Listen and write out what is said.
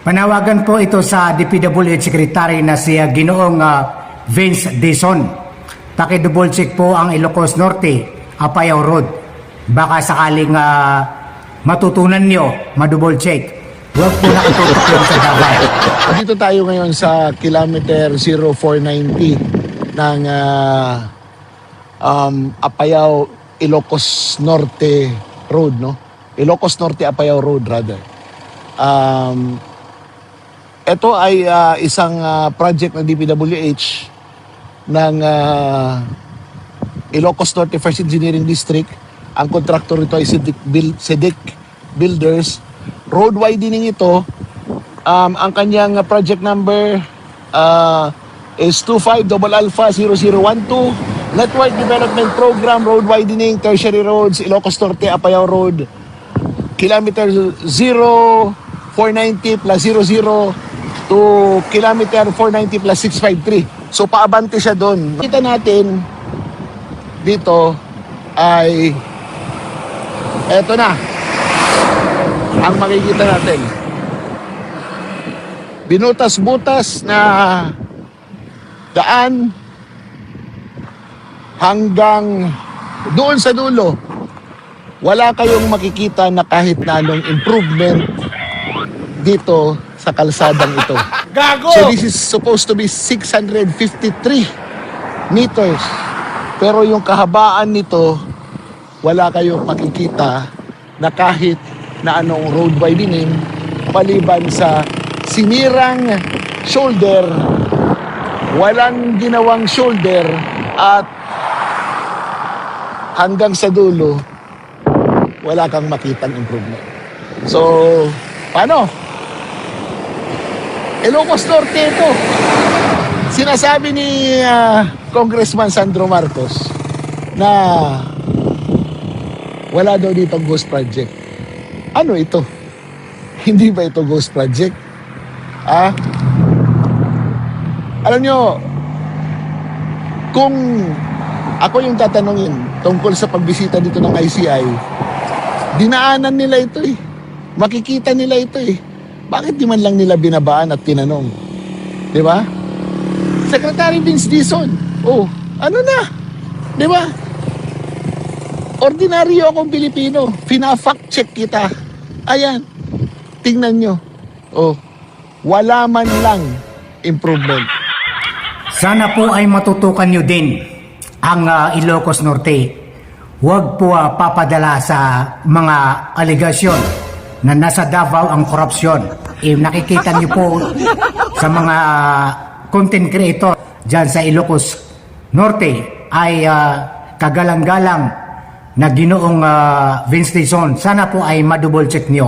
Panawagan po ito sa DPWH Secretary na si Ginoong Vince Dizon. Paki-double check po ang Ilocos Norte, Apayao Road. Baka sakaling matutunan nyo, ma-double check. Huwag po nakatutok lang sa Davao. Dito tayo ngayon sa kilometer 0490 ng Apayao Ilocos Norte Road, no? Ilocos Norte Apayao Road rather. Ito ay isang project ng DPWH ng Ilocos Norte First Engineering District. Ang kontraktor ito ay Sedec Builders. Road widening ito. Ang kanyang project number is 25 Alpha 0012. Network Development Program, Road Widening, Tertiary Roads, Ilocos Norte, Apayao Road. Kilometer 0490 plus 00 to kilometer 490 plus 653. So paabante siya doon. Kita natin dito ay eto na ang makikita natin. Binutas-butas na daan hanggang doon sa dulo. Wala kayong makikita na kahit na anong improvement dito sa kalsadang ito. Gago! So this is supposed to be 653 meters. Pero yung kahabaan nito, wala kayong makikita na kahit na anong road widening paliban sa sinirang shoulder, walang ginawang shoulder at hanggang sa dulo, wala kang makitang improvement. So, paano? Ilocos Norte ito. Sinasabi ni Congressman Sandro Marcos na wala daw dito ghost project. Ano ito? Hindi ba ito ghost project? Alam nyo, kung ako yung tatanungin tungkol sa pagbisita dito ng ICI, dinaanan nila ito eh. Makikita nila ito eh. Bakit di man lang nila binabaan at tinanong? Di ba? Secretary Vince Dizon. Oh, ano na? Di ba? Ordinaryo akong Pilipino. Fina-fact check kita. Ayan. Tingnan nyo. Oh, wala man lang improvement. Sana po ay matutukan nyo din ang Ilocos Norte. Huwag po papadala sa mga aligasyon na nasa Davao ang korupsyon. Nakikita niyo po sa mga content creator dyan sa Ilocos Norte ay kagalang-galang na Ginoong Vince Dizon. Sana po ay ma-double check niyo.